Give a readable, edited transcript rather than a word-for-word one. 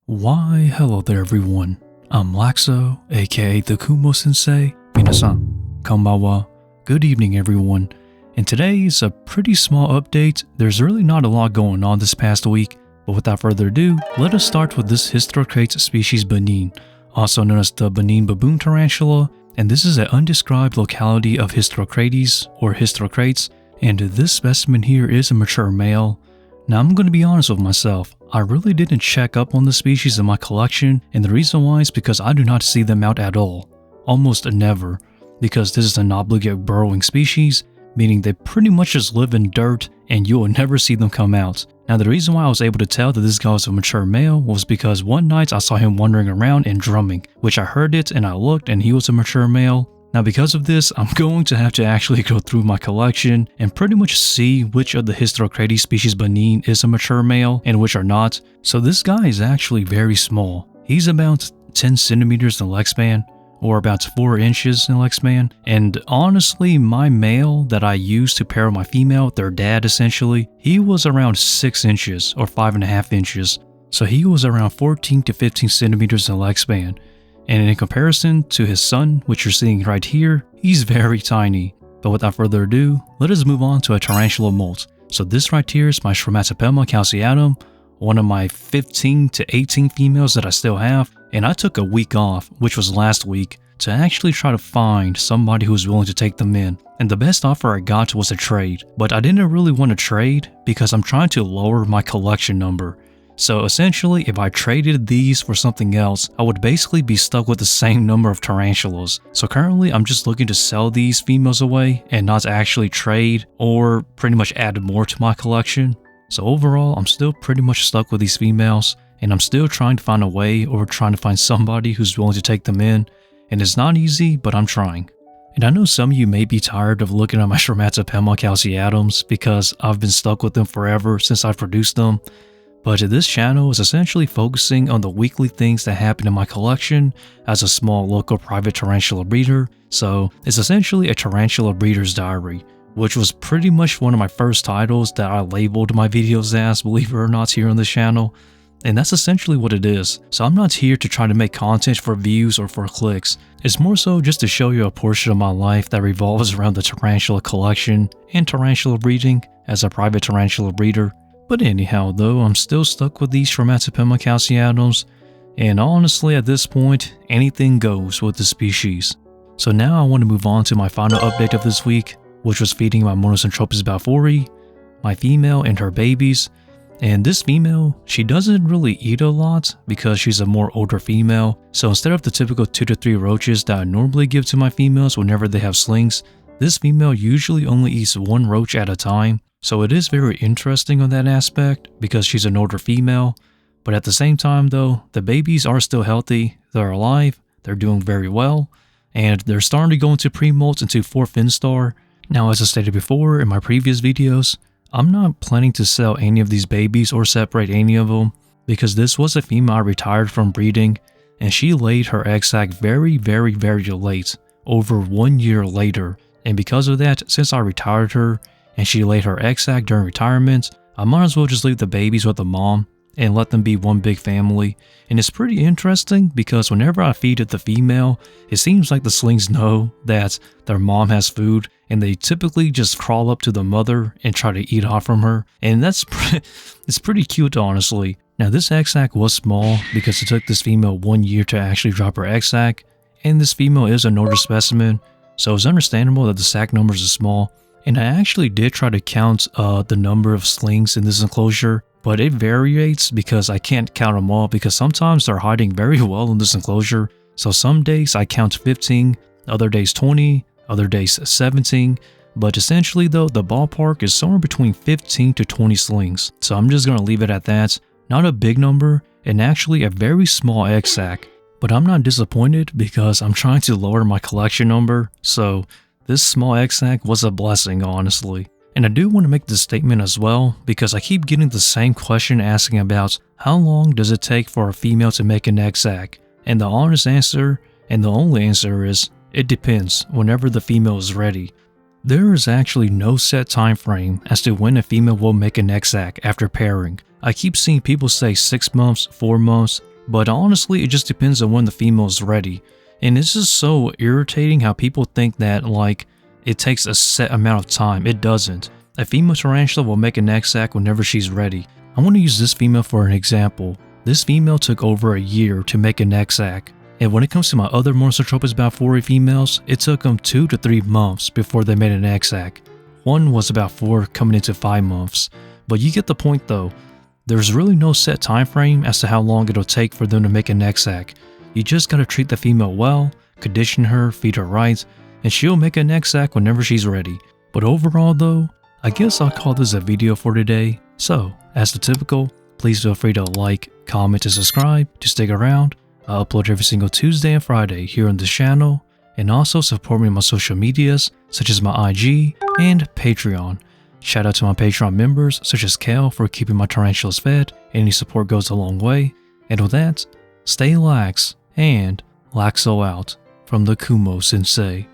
Why, hello there everyone. I'm Laxow, aka the Kumo Sensei. Minasan, konbanwa. Good evening everyone. And today is a pretty small update. There's really not a lot going on this past week, but without further ado, let us start with this Hysterocrates species Benin, also known as the Benin baboon tarantula, and this is an undescribed locality of Hysterocrates or Hysterocrates, and this specimen here is a mature male. Now I'm going to be honest with myself, I really didn't check up on the species in my collection, and the reason why is because I do not see them out at all. Almost never, because this is an obligate burrowing species, meaning they pretty much just live in dirt and you will never see them come out. Now the reason why I was able to tell that this guy was a mature male was because one night I saw him wandering around and drumming, which I heard it and I looked and he was a mature male. Now because of this, I'm going to have to actually go through my collection and pretty much see which of the Hysterocrates species Benin is a mature male and which are not. So this guy is actually very small. He's about 10 centimeters in leg span, or about 4 inches in leg span. And honestly, my male that I used to pair my female, their dad essentially, he was around 6 inches or 5.5 inches. So he was around 14 to 15 centimeters in leg span. And in comparison to his son, which you're seeing right here, he's very tiny. But without further ado, let us move on to a tarantula molt. So this right here is my Stromatopelma calceatum, one of my 15 to 18 females that I still have. And I took a week off, which was last week, to actually try to find somebody who was willing to take them in. And the best offer I got was a trade. But I didn't really want to trade because I'm trying to lower my collection number. So essentially, if I traded these for something else, I would basically be stuck with the same number of tarantulas. So currently, I'm just looking to sell these females away and not actually trade or pretty much add more to my collection. So overall, I'm still pretty much stuck with these females, and I'm still trying to find a way or trying to find somebody who's willing to take them in. And it's not easy, but I'm trying. And I know some of you may be tired of looking at my Stromatopelma calceatums because I've been stuck with them forever since I produced them. But this channel is essentially focusing on the weekly things that happen in my collection as a small local private tarantula breeder. So it's essentially a tarantula breeder's diary, which was pretty much one of my first titles that I labeled my videos as, believe it or not, here on this channel. And that's essentially what it is. So I'm not here to try to make content for views or for clicks. It's more so just to show you a portion of my life that revolves around the tarantula collection and tarantula breeding as a private tarantula breeder. But anyhow though, I'm still stuck with these Stromatopelma calceatums, and honestly at this point, anything goes with the species. So now I want to move on to my final update of this week, which was feeding my Monocentropus balfouri, my female and her babies. And this female, she doesn't really eat a lot because she's a more older female. So instead of the typical 2 to 3 roaches that I normally give to my females whenever they have slings, this female usually only eats 1 roach at a time. So it is very interesting on that aspect because she's an older female. But at the same time though, the babies are still healthy, they're alive, they're doing very well, and they're starting to go into pre-molt into 4 Finstar. Now as I stated before in my previous videos, I'm not planning to sell any of these babies or separate any of them because this was a female I retired from breeding and she laid her egg sac very late, over 1 year later. And because of that, since I retired her and she laid her egg sac during retirement, I might as well just leave the babies with the mom and let them be one big family. And it's pretty interesting because whenever I feed it the female, it seems like the slings know that their mom has food and they typically just crawl up to the mother and try to eat off from her. And it's pretty cute honestly. Now this egg sac was small because it took this female 1 year to actually drop her egg sac, and this female is an older specimen, so it's understandable that the sac numbers are small. And I actually did try to count the number of slings in this enclosure, but it varies because I can't count them all because sometimes they're hiding very well in this enclosure. So some days I count 15, other days 20, other days 17, but essentially though, the ballpark is somewhere between 15 to 20 slings. So I'm just going to leave it at that. Not a big number, and actually a very small egg sac. But I'm not disappointed because I'm trying to lower my collection number, so this small egg sac was a blessing, honestly. And I do want to make this statement as well because I keep getting the same question asking about how long does it take for a female to make an egg sac? And the honest answer, and the only answer is, it depends whenever the female is ready. There is actually no set time frame as to when a female will make an egg sac after pairing. I keep seeing people say 6 months, 4 months, but honestly it just depends on when the female is ready. And this is so irritating how people think that like it takes a set amount of time. It doesn't. A female tarantula will make an egg sac whenever she's ready. I want to use this female for an example. This female took over a year to make an egg sac. And when it comes to my other Monocentropus balfouri females, it took them 2 to 3 months before they made an egg sac. One was about 4 coming into 5 months. But you get the point though. There's really no set time frame as to how long it'll take for them to make an egg sac. You just gotta treat the female well, condition her, feed her right, and she'll make an egg sac whenever she's ready. But overall though, I guess I'll call this a video for today. So, as the typical, please feel free to like, comment, and subscribe to stick around. I upload every single Tuesday and Friday here on this channel, and also support me on my social medias such as my IG and Patreon. Shout out to my Patreon members such as Kale for keeping my tarantulas fed. Any support goes a long way. And with that, stay lax and Laxow out from the Kumo Sensei.